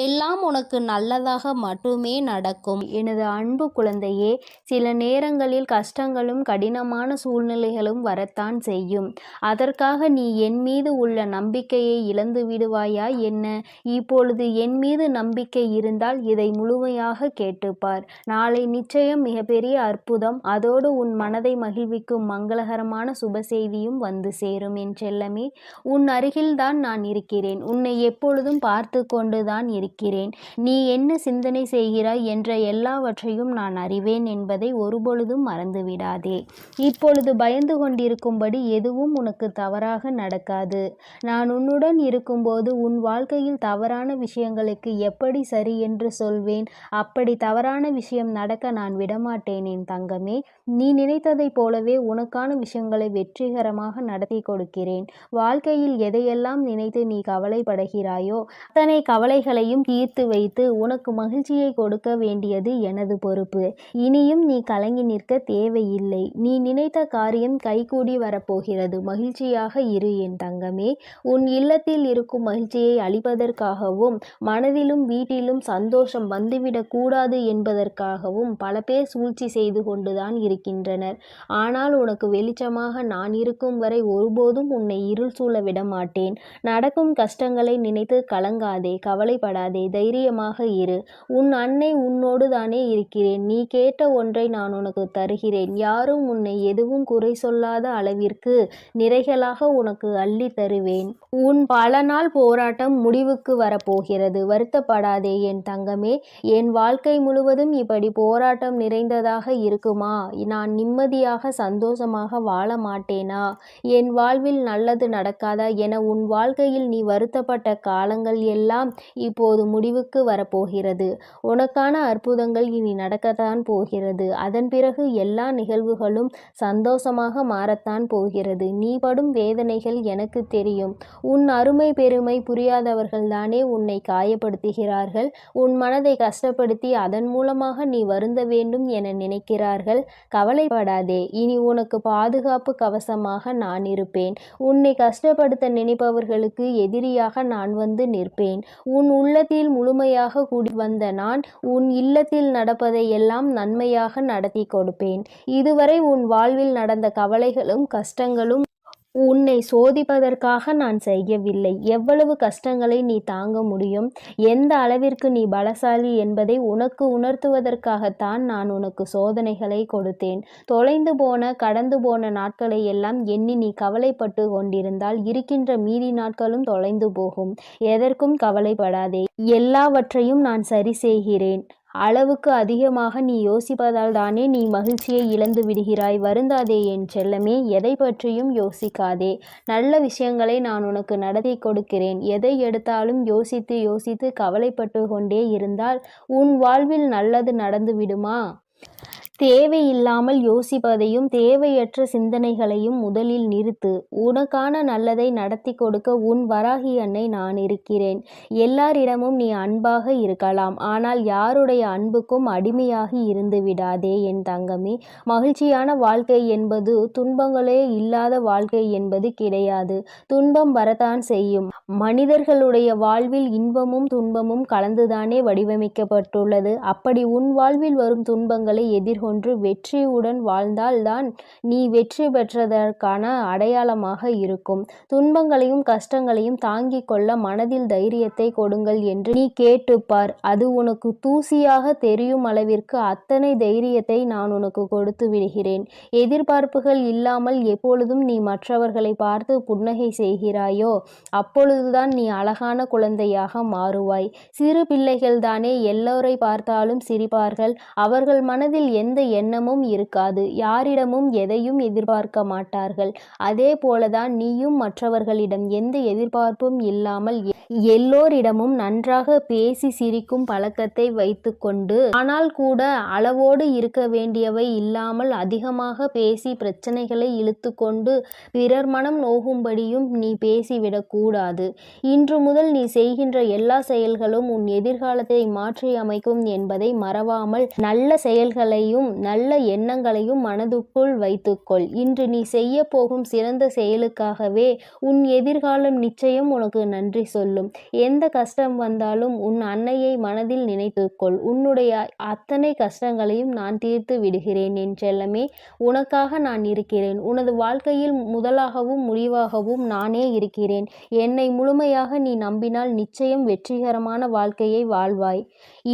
எல்லாம் உனக்கு நல்லதாக மட்டுமே நடக்கும். எனது அன்பு குழந்தையே, சில நேரங்களில் கஷ்டங்களும் கடினமான சூழ்நிலைகளும் வரத்தான் செய்யும். அதற்காக நீ என் மீது உள்ள நம்பிக்கையை இழந்து விடுவாயா என்ன? இப்பொழுது என் மீது நம்பிக்கை இருந்தால் இதை முழுமையாக கேட்டுப்பார். நாளை நிச்சயம் மிகப்பெரிய அற்புதம், அதோடு உன் மனதை மகிழ்விக்கும் மங்களகரமான சுப செய்தியும் வந்து சேரும். என் செல்லமே, உன் அருகில்தான் நான் இருக்கிறேன். உன்னை எப்பொழுதும் பார்த்து கொண்டுதான் இருக்கிறேன். நீ என்ன சிந்தனை செய்கிறாய் என்ற எல்லாவற்றையும் நான் அறிவேன் என்பதை ஒருபொழுதும் மறந்துவிடாதே. இப்பொழுது பயந்து கொண்டிருக்கும்படி எதுவும் உனக்கு தவறாக நடக்காது. நான் உன்னுடன் இருக்கும்போது உன் வாழ்க்கையில் தவறான விஷயங்களுக்கு எப்படி சரி என்று சொல்வேன்? அப்படி தவறான விஷயம் நடக்க நான் விடமாட்டேன் என் தங்கமே. நீ நினைத்ததை போலவே உனக்கான விஷயங்களை வெற்றிகரமாக நடத்தி கொடுக்கிறேன். வாழ்க்கையில் எதையெல்லாம் நினைத்து நீ கவலைப்படுகிறாயோ அத்தனை கவலைகளையும் தீர்த்து வைத்து உனக்கு மகிழ்ச்சியை கொடுக்க வேண்டியது எனது பொறுப்பு. இனியும் நீ கலங்கி நிற்க தேவையில்லை. நீ நினைத்த காரியம் கைகூடி வரப்போகிறது. மகிழ்ச்சியாக இரு என் தங்கமே. உன் இல்லத்தில் இருக்கும் மகிழ்ச்சியை அளிப்பதற்காகவும் மனதிலும் வீட்டிலும் சந்தோஷம் வந்துவிடக் கூடாது என்பதற்காகவும் பல பேர் சூழ்ச்சி செய்து கொண்டுதான் இருக்கின்றனர். ஆனால் உனக்கு வெளிச்சமாக நான் இருக்கும் வரை ஒருபோதும் உன்னை இருள் சூழ விட மாட்டேன். நடக்கும் கஷ்டங்களை நினைத்து கலங்காதே, கவலைப்படாதே, தைரியமாக இரு. உன் அன்னை உன்னோடு தானே இருக்கிறேன். நீ கேட்ட ஒன்றை நான் உனக்கு தருகிறேன். யாரும் உன்னை எதுவும் குறை சொல்லாத அளவிற்கு நிறைகளாக உனக்கு அள்ளி தருவேன். உன் பல நாள் போராட்டம் முடிவுக்கு வரப்போகிறது. வருத்தப்படாதே என் தங்கமே. என் வாழ்க்கை முழுவதும் இப்படி போராட்டம் நிறைந்ததாக இருக்குமா? நான் நிம்மதி நிம்மதியாக சந்தோஷமாக வாழ மாட்டேனா? என் வாழ்வில் நல்லது நடக்காதா என உன் வாழ்க்கையில் நீ வருத்தப்பட்ட காலங்கள் எல்லாம் இப்போது முடிவுக்கு வரப்போகிறது. உனக்கான அற்புதங்கள் இனி நடக்கத்தான் போகிறது. அதன் பிறகு எல்லா நிகழ்வுகளும் சந்தோஷமாக மாறத்தான் போகிறது. நீ படும் வேதனைகள் எனக்கு தெரியும். உன் அருமை பெருமை புரியாதவர்கள்தானே உன்னை காயப்படுத்துகிறார்கள். உன் மனதை கஷ்டப்படுத்தி அதன் மூலமாக நீ வருந்த வேண்டும் என நினைக்கிறார்கள். கவலைப்படாதே, இனி உனக்கு பாதுகாப்பு கவசமாக நான் இருப்பேன். உன்னை கஷ்டப்படுத்த நினைப்பவர்களுக்கு எதிரியாக நான் வந்து நிற்பேன். உன் உள்ளத்தில் முழுமையாக குடி வந்த நான் உன் இல்லத்தில் நடப்பதை எல்லாம் நன்மையாக நடத்தி கொடுப்பேன். இதுவரை உன் வாழ்வில் நடந்த கவலைகளும் கஷ்டங்களும் உன்னை சோதிப்பதற்காக நான் செய்யவில்லை. எவ்வளவு கஷ்டங்களை நீ தாங்க முடியும், எந்த அளவிற்கு நீ பலசாலி என்பதை உனக்கு உணர்த்துவதற்காகத்தான் நான் உனக்கு சோதனைகளை கொடுத்தேன். தொலைந்து போன கடந்து போன நாட்களை எல்லாம் எண்ணி நீ கவலைப்பட்டு கொண்டிருந்தால் இருக்கின்ற மீதி நாட்களும் தொலைந்து போகும். எதற்கும் கவலைப்படாதே, எல்லாவற்றையும் நான் சரி செய்கிறேன். அளவுக்கு அதிகமாக நீ யோசிப்பதால் தானே நீ மகிழ்ச்சியை இழந்து விடுகிறாய். வருந்தாதே என் செல்லமே, எதை பற்றியும் யோசிக்காதே. நல்ல விஷயங்களை நான் உனக்கு நடத்தி கொடுக்கிறேன். எதை எடுத்தாலும் யோசித்து யோசித்து கவலைப்பட்டு கொண்டே இருந்தால் உன் வாழ்வில் நல்லது நடந்து விடுமா? தேவையில்லாமல் யோசிப்பதையும் தேவையற்ற சிந்தனைகளையும் முதலில் நிறுத்து. உனக்கான நல்லதை நடத்தி கொடுக்க உன் வராகி அன்னை நான் இருக்கிறேன். எல்லாரிடமும் நீ அன்பாக இருக்கலாம், ஆனால் யாருடைய அன்புக்கும் அடிமையாகி இருந்து விடாதே என் தங்கமே. மகிழ்ச்சியான வாழ்க்கை என்பது துன்பங்களே இல்லாத வாழ்க்கை என்பது கிடையாது. துன்பம் வரத்தான் செய்யும். மனிதர்களுடைய வாழ்வில் இன்பமும் துன்பமும் கலந்துதானே வடிவமைக்கப்பட்டுள்ளது. அப்படி உன் வாழ்வில் வரும் துன்பங்களை எதிர்கொண்டு வெற்றியுடன் வாழ்ந்தால்தான் நீ வெற்றி பெற்றதற்கான அடையாளமாக இருக்கும். துன்பங்களையும் கஷ்டங்களையும் தாங்கிக் கொள்ள மனதில் தைரியத்தை கொடுங்கள் என்று நீ கேட்டுப்பார். அது உனக்கு தூசியாக தெரியும் அளவிற்கு அத்தனை தைரியத்தை நான் உனக்கு கொடுத்து விடுகிறேன். எதிர்பார்ப்புகள் இல்லாமல் எப்பொழுதும் நீ மற்றவர்களை பார்த்து புன்னகை செய்கிறாயோ அப்பொழுதுதான் நீ அழகான குழந்தையாக மாறுவாய். சிறு பிள்ளைகள்தானே எல்லோரை பார்த்தாலும் சிரிப்பார்கள். அவர்கள் மனதில் எந்த எண்ணமும் இருக்காது. யாரிடமும் எதையும் எதிர்பார்க்க மாட்டார்கள். அதே போலதான் நீயும் மற்றவர்களிடம் எந்த எதிர்பார்ப்பும் இல்லாமல் எல்லோரிடமும் நன்றாக பேசி சிரிக்கும் பழக்கத்தை வைத்துக்கொண்டு, ஆனால் கூட அளவோடு இருக்க வேண்டியவை இல்லாமல் அதிகமாக பேசி பிரச்சனைகளை இழுத்து கொண்டு பிறர் மனம் நோகும்படியும் நீ பேசிவிடக்கூடாது. இன்று முதல் நீ செய்கின்ற எல்லா செயல்களும் உன் எதிர்காலத்தை மாற்றி அமைக்கும் என்பதை மறவாமல் நல்ல செயல்களையும் நல்ல எண்ணங்களையும் மனதுக்குள் வைத்துக்கொள். இன்று நீ செய்ய போகும் சிறந்த செயலுக்காகவே உன் எதிர்காலம் நிச்சயம் உனக்கு நன்றி சொல்லும். எந்த கஷ்டம் வந்தாலும் உன் அன்னையை மனதில் நினைத்துக்கொள். உன்னுடைய அத்தனை கஷ்டங்களையும் நான் தீர்த்து விடுகிறேன் என் செல்லமே. உனக்காக நான் இருக்கிறேன். உனது வாழ்க்கையில் முதலாகவும் முடிவாகவும் நானே இருக்கிறேன். என்னை முழுமையாக நீ நம்பினால் நிச்சயம் வெற்றிகரமான வாழ்க்கையை வாழ்வாய்.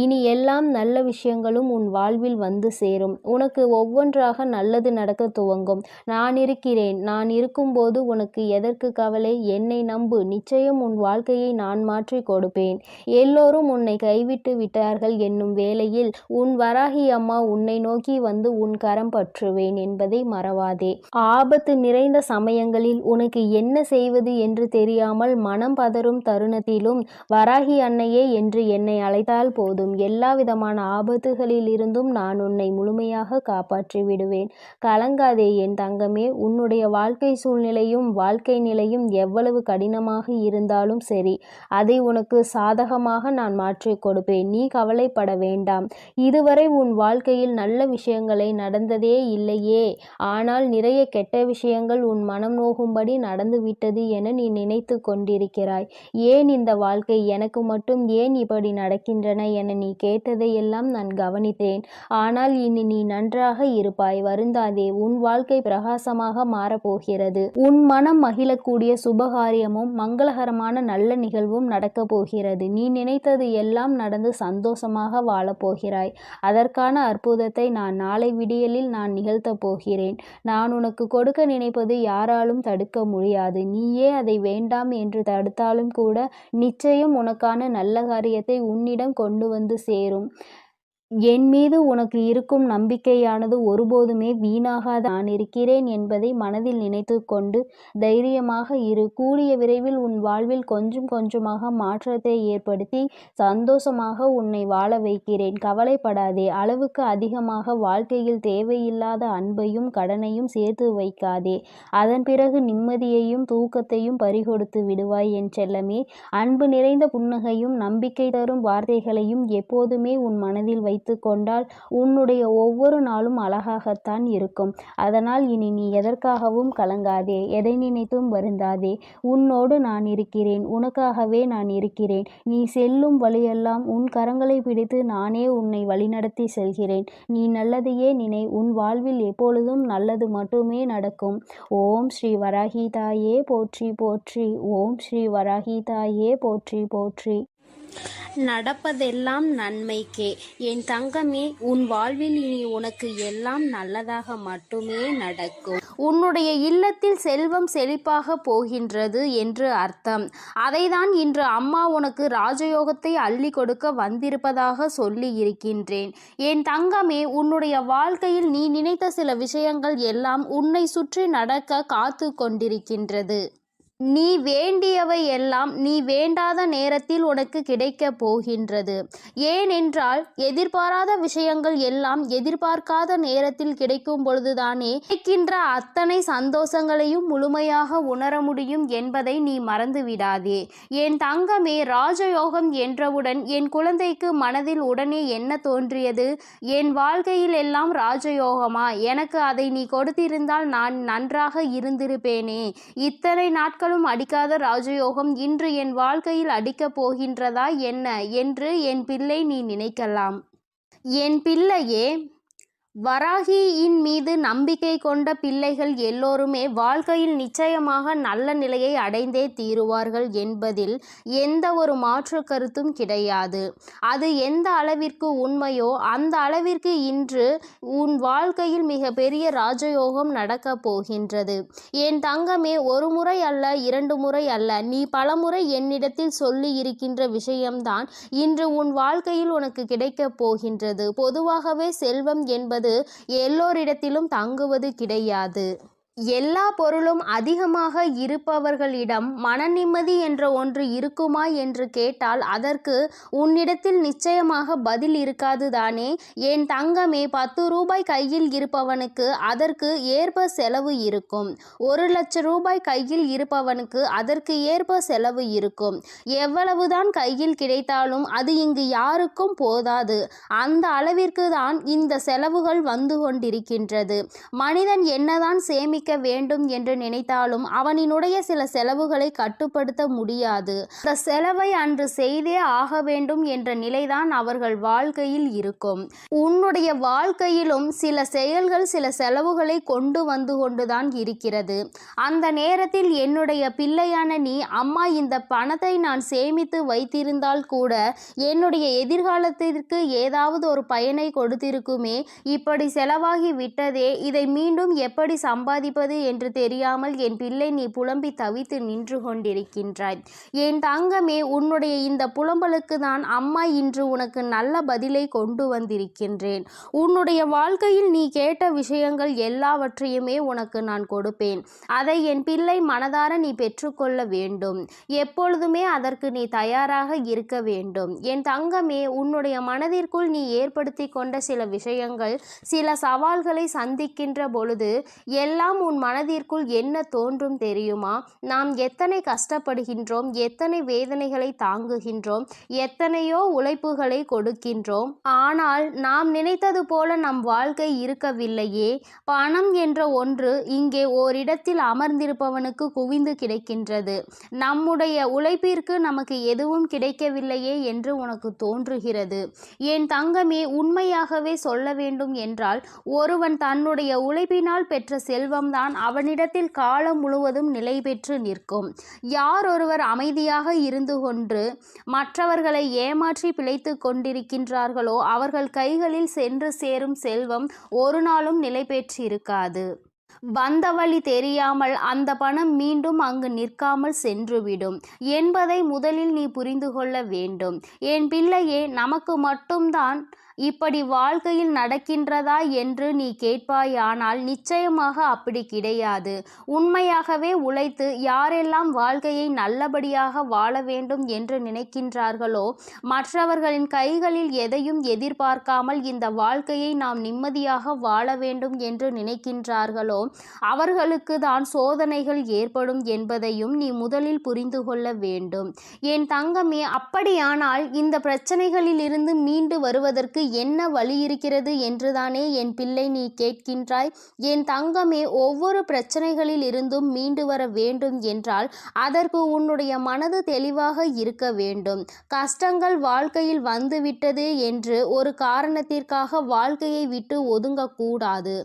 இனி எல்லாம் நல்ல விஷயங்களும் உன் வாழ்வில் வந்து சேரும். உனக்கு ஒவ்வொன்றாக நல்லது நடக்க துவங்கும். நான் இருக்கிறேன். நான் இருக்கும்போது உனக்கு எதற்கு கவலை? என்னை நம்பு. நிச்சயம் உன் வாழ்க்கையை நான் மாற்றி கொடுப்பேன். எல்லோரும் உன்னை கைவிட்டு விட்டார்கள் என்னும் வேளையில் உன் வராகி அம்மா உன்னை நோக்கி வந்து உன் கரம் பற்றுவேன் என்பதை மறவாதே. ஆபத்து நிறைந்த சமயங்களில் உனக்கு என்ன செய்வது என்று தெரியாமல் மனம் பதறும் தருணத்திலும் வராகி அன்னையே என்று என்னை அழைத்தால் போதும். எல்லா விதமான ஆபத்துகளில் இருந்தும் நான் உன்னை முழுமையாக காப்பாற்றி விடுவேன். கலங்காதே என் தங்கமே. உன்னுடைய வாழ்க்கை சூழ்நிலையும் வாழ்க்கை நிலையும் எவ்வளவு கடினமாக இருந்தாலும் சரி, அதை உனக்கு சாதகமாக நான் மாற்றிக் கொடுப்பேன். நீ கவலைப்பட வேண்டாம். இதுவரை உன் வாழ்க்கையில் நல்ல விஷயங்களை நடந்ததே இல்லையே, ஆனால் நிறைய கெட்ட விஷயங்கள் உன் மனம் நோகும்படி நடந்துவிட்டது என நீ நினைத்து கொண்டிருக்கிறாய். ஏன் இந்த வாழ்க்கை எனக்கு மட்டும் ஏன் இப்படி நடக்கின்றன என நீ கேட்டதையெல்லாம் நான் கவனித்தேன். ஆனால் இனி நீ நன்றாக இருப்பாய். வருந்தாதே. உன் வாழ்க்கை பிரகாசமாக மாறப்போகிறது. உன் மனம் மகிழக்கூடிய சுபகாரியமும் மங்களகரமான நல்ல நிகழ்வும் நடக்கப் போகிறது. நீ நினைத்தது எல்லாம் நடந்து சந்தோஷமாக வாழப்போகிறாய். அதற்கான அற்புதத்தை நான் நாளை விடியலில் நான் நிகழ்த்தப் போகிறேன். நான் உனக்கு கொடுக்க நினைப்பது யாராலும் தடுக்க முடியாது. நீயே அதை வேண்டாம் என்று தடுத்தாலும் கூட நிச்சயம் உனக்கான நல்ல காரியத்தை உன்னிடம் கொண்டு வந்து சேரும். என் மீது உனக்கு இருக்கும் நம்பிக்கையானது ஒருபோதுமே வீணாகாத. நான் இருக்கிறேன் என்பதை மனதில் நினைத்து கொண்டு தைரியமாக இரு. கூடிய விரைவில் உன் வாழ்வில் கொஞ்சம் கொஞ்சமாக மாற்றத்தை ஏற்படுத்தி சந்தோஷமாக உன்னை வாழ வைக்கிறேன். கவலைப்படாதே. அளவுக்கு அதிகமாக வாழ்க்கையில் தேவையில்லாத அன்பையும் கடனையும் சேர்த்து வைக்காதே. அதன் பிறகு நிம்மதியையும் தூக்கத்தையும் பறிகொடுத்து விடுவாய் என் செல்லமே. அன்பு நிறைந்த புன்னகையும் நம்பிக்கை தரும் வார்த்தைகளையும் எப்போதுமே உன் மனதில் வைத்து கொண்டால் உன்னுடைய ஒவ்வொரு நாளும் அழகாகத்தான் இருக்கும். அதனால் இனி நீ எதற்காகவும் கலங்காதே. எதை நினைத்தும் வருந்தாதே. உன்னோடு நான் இருக்கிறேன். உனக்காகவே நான் இருக்கிறேன். நீ செல்லும் வழியெல்லாம் உன் கரங்களை பிடித்து நானே உன்னை வழிநடத்தி செல்கிறேன். நீ நல்லதையே நினை. உன் வாழ்வில் எப்பொழுதும் நல்லது மட்டுமே நடக்கும். ஓம் ஸ்ரீ வராகி தாயே போற்றி போற்றி. ஓம் ஸ்ரீ வராகி தாயே போற்றி போற்றி. நடப்பதெல்லாம் நன்மைக்கே. என் தங்கமே, உன் வாழ்வில் இனி உனக்கு எல்லாம் நல்லதாக மட்டுமே நடக்கும். உன்னுடைய இல்லத்தில் செல்வம் செழிப்பாக போகின்றது என்று அர்த்தம். அதைதான் இன்று அம்மா உனக்கு ராஜயோகத்தை அள்ளி கொடுக்க வந்திருப்பதாக சொல்லி இருக்கின்றேன். என் தங்கமே, உன்னுடைய வாழ்க்கையில் நீ நினைத்த சில விஷயங்கள் எல்லாம் உன்னை சுற்றி நடக்க காத்து கொண்டிருக்கின்றது. நீ வேண்டியவை எல்லாம் நீ வேண்டாத நேரத்தில் உனக்கு கிடைக்கப் போகின்றது. ஏனென்றால் எதிர்பாராத விஷயங்கள் எல்லாம் எதிர்பார்க்காத நேரத்தில் கிடைக்கும் பொழுதுதானே கிடைக்கின்ற அத்தனை சந்தோஷங்களையும் முழுமையாக உணர முடியும் என்பதை நீ மறந்து விடாதே. என் தங்கமே, ராஜயோகம் என்றவுடன் என் குழந்தைக்கு மனதில் உடனே என்ன தோன்றியது? என் வாழ்க்கையில் எல்லாம் ராஜயோகமா? எனக்கு அதை நீ கொடுத்திருந்தால் நான் நன்றாக இருந்திருப்பேனே. இத்தனை நாட்கள் அடிக்காத ராஜயோகம் இன்று என் வாழ்க்கையில் அடிக்கப் போகின்றதா என்ன என்று என் பிள்ளை நீ நினைக்கலாம். என் பிள்ளையே, வராகியின் மீது நம்பிக்கை கொண்ட பிள்ளைகள் எல்லோருமே வாழ்க்கையில் நிச்சயமாக நல்ல நிலையை அடைந்தே தீருவார்கள் என்பதில் எந்த ஒரு மாற்று கருத்தும் கிடையாது. அது எந்த அளவிற்கு உண்மையோ அந்த அளவிற்கு இன்று உன் வாழ்க்கையில் மிக பெரிய ராஜயோகம் நடக்கப் போகின்றது. என் தங்கமே, ஒரு முறை அல்ல, 2 முறை அல்ல, நீ பலமுறை என்னிடத்தில் சொல்லி இருக்கின்ற விஷயம்தான் இன்று உன் வாழ்க்கையில் உனக்கு கிடைக்கப் போகின்றது. பொதுவாகவே செல்வம் என்பது எல்லோரிடத்திலும் தங்குவது கிடையாது. எல்லா பொருளும் அதிகமாக இருப்பவர்களிடம் மன நிம்மதி என்ற ஒன்று இருக்குமா என்று கேட்டால் அதற்கு உன்னிடத்தில் நிச்சயமாக பதில் இருக்காது தானே. என் தங்கமே, 10 ரூபாய் கையில் இருப்பவனுக்கு அதற்கு ஏற்ப செலவு இருக்கும். 1 லட்சம் ரூபாய் கையில் இருப்பவனுக்கு அதற்கு ஏற்ப செலவு இருக்கும். எவ்வளவுதான் கையில் கிடைத்தாலும் அது இங்கு யாருக்கும் போதாது. அந்த அளவிற்கு தான் இந்த செலவுகள் வந்து கொண்டிருக்கின்றது. மனிதன் என்னதான் சேமிக்க வேண்டும் என்று நினைத்தாலும் அவனினுடைய சில செலவுகளை கட்டுப்படுத்த முடியாது. அந்த செலவை அன்று செய்தே ஆக வேண்டும் என்ற நிலைதான் அவர்கள் வாழ்க்கையில் இருக்கும். உன்னுடைய வாழ்க்கையிலும் சில செயல்கள் சில செலவுகளை கொண்டு வந்து கொண்டுதான் இருக்கிறது. அந்த நேரத்தில் என்னுடைய பிள்ளையான நீ, அம்மா இந்த பணத்தை நான் சேமித்து வைத்திருந்தால் கூட என்னுடைய எதிர்காலத்திற்கு ஏதாவது ஒரு பயனை கொடுத்திருக்குமே, இப்படி செலவாகி விட்டதே, இதை மீண்டும் எப்படி சம்பாதிப்பது என்று தெரியாமல் என் பிள்ளை நீ புலம்பி தவித்து நின்று கொண்டிருக்கின்றாய். என் தங்கமே, உன்னுடைய இந்த புலம்பலுக்கு தான் அம்மா இன்று உனக்கு நல்ல பதிலை கொண்டு வந்திருக்கின்றேன். உன்னுடைய வாழ்க்கையில் நீ கேட்ட விஷயங்கள் எல்லாவற்றையுமே உனக்கு நான் கொடுப்பேன். அதை என் பிள்ளை மனதார நீ பெற்றுக்கொள்ள வேண்டும். எப்பொழுதுமே அதற்கு நீ தயாராக இருக்க வேண்டும். என் தங்கமே, உன்னுடைய மனதிற்குள் நீ ஏற்படுத்தி கொண்ட சில விஷயங்கள், சில சவால்களை சந்திக்கின்ற பொழுது எல்லாம் உன் மனதிற்குள் என்ன தோன்றும் தெரியுமா? நாம் எத்தனை கஷ்டப்படுகின்றோம், எத்தனை வேதனைகளை தாங்குகின்றோம், எத்தனையோ உழைப்புகளை கொடுக்கின்றோம். ஆனால் நாம் நினைத்தது போல நம் வாழ்க்கை இருக்கவில்லையே. பணம் என்ற ஒன்று இங்கே ஓரிடத்தில் அமர்ந்திருப்பவனுக்கு குவிந்து கிடைக்கின்றது. நம்முடைய உழைப்பிற்கு நமக்கு எதுவும் கிடைக்கவில்லையே என்று உனக்கு தோன்றுகிறது. என் தங்கமே, உண்மையாகவே சொல்ல வேண்டும் என்றால் ஒருவன் தன்னுடைய உழைப்பினால் பெற்ற செல்வம்தான் அவனிடத்தில் காலம் முழுவதும் நிலை பெற்று நிற்கும். யார் ஒருவர் அமைதியாக இருந்து கொண்டு மற்றவர்களை ஏமாற்றி பிழைத்து கொண்டிருக்கின்றார்களோ அவர்கள் கைகளில் சென்று சேரும் செல்வம் ஒரு நாளும் நிலை பெற்றிருக்காது. வந்த வழி தெரியாமல் அந்த பணம் மீண்டும் அங்கு நிற்காமல் சென்றுவிடும் என்பதை முதலில் நீ புரிந்து கொள்ள வேண்டும். என் பிள்ளையே, நமக்கு மட்டும்தான் இப்படி வாழ்க்கையில் நடக்கின்றதா என்று நீ கேட்பாயானால் நிச்சயமாக அப்படி கிடையாது. உண்மையாகவே உழைத்து யாரெல்லாம் வாழ்க்கையை நல்லபடியாக வாழ வேண்டும் என்று நினைக்கின்றார்களோ, மற்றவர்களின் கைகளில் எதையும் எதிர்பார்க்காமல் இந்த வாழ்க்கையை நாம் நிம்மதியாக வாழ வேண்டும் என்று நினைக்கின்றார்களோ, அவர்களுக்கு தான் சோதனைகள் ஏற்படும் என்பதையும் நீ முதலில் புரிந்து கொள்ள வேண்டும். என் தங்கமே, அப்படியானால் இந்த பிரச்சனைகளில் இருந்து மீண்டு வருவதற்கு என்ன வழி இருக்கிறது என்றுதானே என் பிள்ளை நீ கேட்கின்றாய். என் தங்கமே, ஒவ்வொரு பிரச்சனைகளில் இருந்தும் மீண்டு வர வேண்டும் என்றால் அதற்கு உன்னுடைய மனது தெளிவாக இருக்க வேண்டும். கஷ்டங்கள் வாழ்க்கையில் வந்துவிட்டது என்று ஒரு காரணத்திற்காக வாழ்க்கையை விட்டு ஒதுங்கக்கூடாது.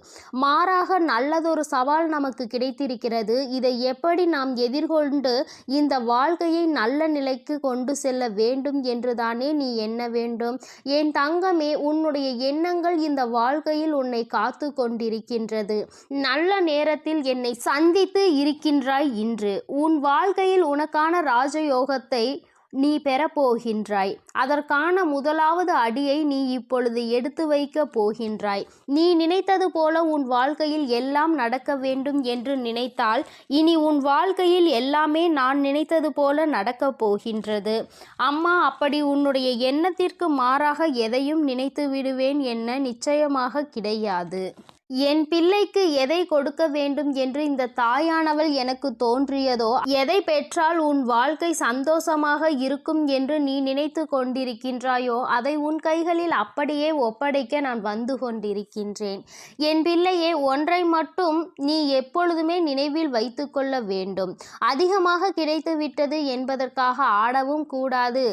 மாறாக நல்லதொரு சவால் நமக்கு கிடைத்திருக்கிறது. இதை எப்படி நாம் எதிர்கொண்டு இந்த வாழ்க்கையை நல்ல நிலைக்கு கொண்டு செல்ல வேண்டும் என்றுதானே நீ எண்ண வேண்டும். என் தங்கமே, உன்னுடைய எண்ணங்கள் இந்த வாழ்க்கையில் உன்னை காத்து கொண்டிருக்கின்றது. நல்ல நேரத்தில் என்னை சந்தித்து இருக்கின்றாய். இன்று உன் வாழ்க்கையில் உனக்கான ராஜயோகத்தை நீ பெறப்போகின்றாய். அதற்கான முதலாவது அடியை நீ இப்பொழுது எடுத்து வைக்க போகின்றாய். நீ நினைத்தது போல உன் வாழ்க்கையில் எல்லாம் நடக்க வேண்டும் என்று நினைத்தால் இனி உன் வாழ்க்கையில் எல்லாமே நான் நினைத்தது போல நடக்கப் போகின்றது. அம்மா, அப்படி உன்னுடைய எண்ணத்திற்கு மாறாக எதையும் நினைத்து விடுவேன் என்ன நிச்சயமாக கிடையாது. என் பிள்ளைக்கு எதை கொடுக்க வேண்டும் என்று இந்த தாயானவள் எனக்கு தோன்றியதோ, எதை பெற்றால் உன் வாழ்க்கை சந்தோஷமாக இருக்கும் என்று நீ நினைத்து கொண்டிருக்கின்றாயோ, அதை உன் கைகளில் அப்படியே ஒப்படைக்க நான் வந்து கொண்டிருக்கின்றேன். என் பிள்ளையே, ஒன்றை மட்டும் நீ எப்பொழுதுமே நினைவில் வைத்து கொள்ள வேண்டும். அதிகமாக கிடைத்து விட்டது என்பதற்காக ஆடவும் கூடாது.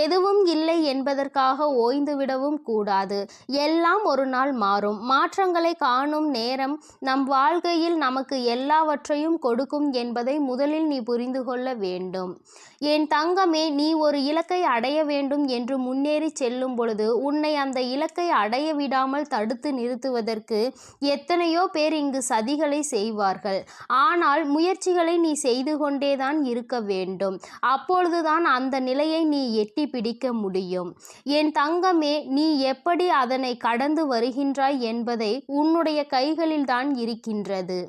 எதுவும் இல்லை என்பதற்காக ஓய்ந்து விடவும் கூடாது. எல்லாம் ஒரு நாள் மாறும். மாற்றங்களை காணும் நேரம் நம் வாழ்க்கையில் நமக்கு எல்லாவற்றையும் கொடுக்கும் என்பதை முதலில் நீ புரிந்து கொள்ள வேண்டும். என் தங்கமே, நீ ஒரு இலக்கை அடைய வேண்டும் என்று முன்னேறி செல்லும் பொழுது உன்னை அந்த இலக்கை அடைய விடாமல் தடுத்து நிறுத்துவதற்கு எத்தனையோ பேர் இங்கு சதிகளை செய்வார்கள். ஆனால் முயற்சிகளை நீ செய்து கொண்டேதான் இருக்க வேண்டும். அப்பொழுதுதான் அந்த நிலையை நீ எட்டி பிடிக்க முடியும். என் தங்கமே, நீ எப்படி அதனை கடந்து வருகின்றாய் என்பதை உன்னுடைய கைகளில் தான் இருக்கின்றது.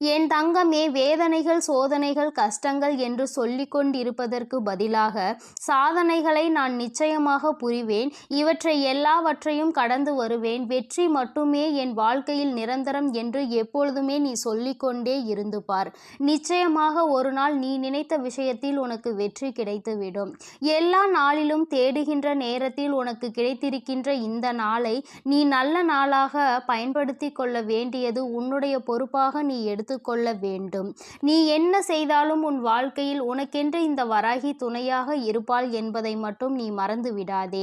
என் தங்கமே, வேதனைகள், சோதனைகள், கஷ்டங்கள் என்று சொல்லி கொண்டிருப்பதற்கு பதிலாக சாதனைகளை நான் நிச்சயமாக புரிவேன். இவற்றை எல்லாவற்றையும் கடந்து வருவேன். வெற்றி மட்டுமே என் வாழ்க்கையில் நிரந்தரம் என்று எப்பொழுதுமே நீ சொல்லிக்கொண்டே இருந்து பார். நிச்சயமாக ஒரு நாள் நீ நினைத்த விஷயத்தில் உனக்கு வெற்றி கிடைத்துவிடும். எல்லா நாளிலும் தேடுகின்ற நேரத்தில் உனக்கு கிடைத்திருக்கின்ற இந்த நாளை நீ நல்ல நாளாக பயன்படுத்தி கொள்ள வேண்டியது உன்னுடைய பொறுப்பாக நீ எடுத்துக்கொள்ள வேண்டும். நீ என்ன செய்தாலும் உன் வாழ்க்கையில் உனக்கென்று இந்த வராகி துணையாக இருப்பாள் என்பதை மட்டும் நீ மறந்து விடாதே.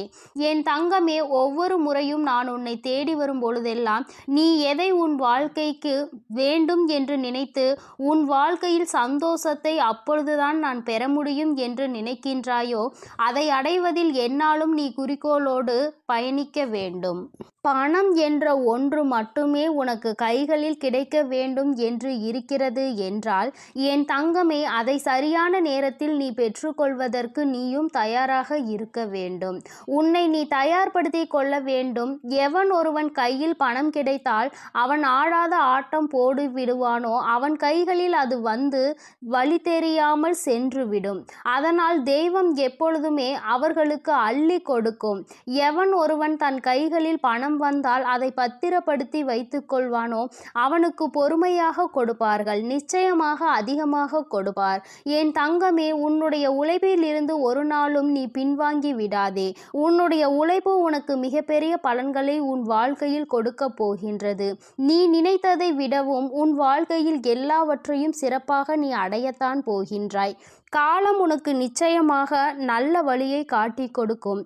என் தங்கமே, ஒவ்வொரு முறையும் நான் உன்னை தேடி வரும் பொழுதெல்லாம் நீ எதை உன் வாழ்க்கைக்கு வேண்டும் என்று நினைத்து உன் வாழ்க்கையில் சந்தோஷத்தை அப்பொழுதுதான் நான் பெற முடியும் என்று நினைக்கின்றாயோ, அதை அடைவதில் என்னாலும் நீ குறிக்கோளோடு பயணிக்க வேண்டும். பணம் என்ற ஒன்று மட்டுமே உனக்கு கைகளில் கிடைக்க வேண்டும் என்று இருக்கிறது என்றால் என் தங்கமே, அதை சரியான நேரத்தில் நீ பெற்றுக்கொள்வதற்கு நீயும் தயாராக இருக்க வேண்டும். உன்னை நீ தயார்படுத்தி கொள்ள வேண்டும். எவன் ஒருவன் கையில் பணம் கிடைத்தால் அவன் ஆடாத ஆட்டம் போடு விடுவானோ, அவன் கைகளில் அது வந்து வழி தெரியாமல் சென்றுவிடும். அதனால் தெய்வம் எப்பொழுதுமே அவர்களுக்கு அள்ளி கொடுக்கும். எவன் ஒருவன் தன் கைகளில் பணம் வந்தால் அதை பத்திரப்படுத்தி வைத்துக் கொள்வானோ, அவனுக்கு பொறுமையாக கொடுப்பார்கள். நிச்சயமாக அதிகமாக கொடுப்பார். என் தங்கமே, உன்னுடைய உழைப்பில் இருந்து ஒரு நாளும் நீ பின்வாங்கி விடாதே. உன்னுடைய உழைப்பு உனக்கு மிகப்பெரிய பலன்களை உன் வாழ்க்கையில் கொடுக்க போகின்றது. நீ நினைத்ததை விடவும் உன் வாழ்க்கையில் எல்லாவற்றையும் சிறப்பாக நீ அடையத்தான் போகின்றாய். காலம் உனக்கு நிச்சயமாக நல்ல வழியை காட்டி கொடுக்கும்.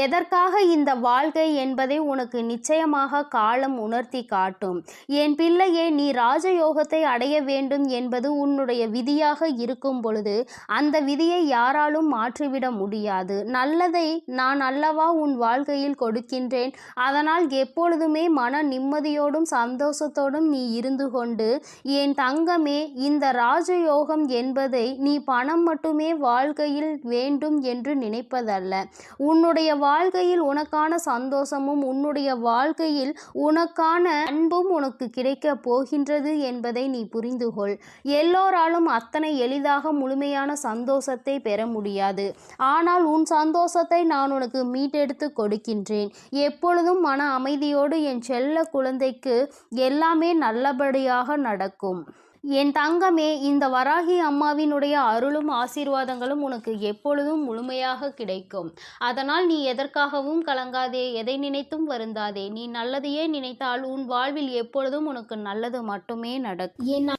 எதற்காக இந்த வாழ்க்கை என்பதை உனக்கு நிச்சயமாக காலம் உணர்த்தி காட்டும். என் பிள்ளையே, நீ ராஜயோகத்தை அடைய வேண்டும் என்பது உன்னுடைய விதியாக இருக்கும் பொழுது அந்த விதியை யாராலும் மாற்றிவிட முடியாது. நல்லதை நான் அல்லவா உன் வாழ்க்கையில் கொடுக்கின்றேன். அதனால் எப்பொழுதுமே மன நிம்மதியோடும் சந்தோஷத்தோடும் நீ இருந்து கொண்டு, என் தங்கமே, இந்த ராஜயோகம் என்பதை நீ பண பணம் மட்டுமே வாழ்க்கையில் வேண்டும் என்று நினைப்பதல்ல. உன்னுடைய வாழ்க்கையில் உனக்கான சந்தோஷமும் உன்னுடைய வாழ்க்கையில் உனக்கான அன்பும் உனக்கு கிடைக்கப் போகின்றது என்பதை நீ புரிந்து கொள். எல்லோராலும் அத்தனை எளிதாக முழுமையான சந்தோஷத்தை பெற முடியாது. ஆனால் உன் சந்தோஷத்தை நான் உனக்கு மீட்டெடுத்து கொடுக்கின்றேன். எப்பொழுதும் மன அமைதியோடு என் செல்ல குழந்தைக்கு எல்லாமே நல்லபடியாக நடக்கும். என் தங்கமே, இந்த வராகி அம்மாவினுடைய அருளும் ஆசீர்வாதங்களும் உனக்கு எப்பொழுதும் முழுமையாக கிடைக்கும். அதனால் நீ எதற்காகவும் கலங்காதே, எதை நினைத்தும் வருந்தாதே. நீ நல்லதையே நினைத்தால் உன் வாழ்வில் எப்பொழுதும் உனக்கு நல்லது மட்டுமே நடக்கும். என்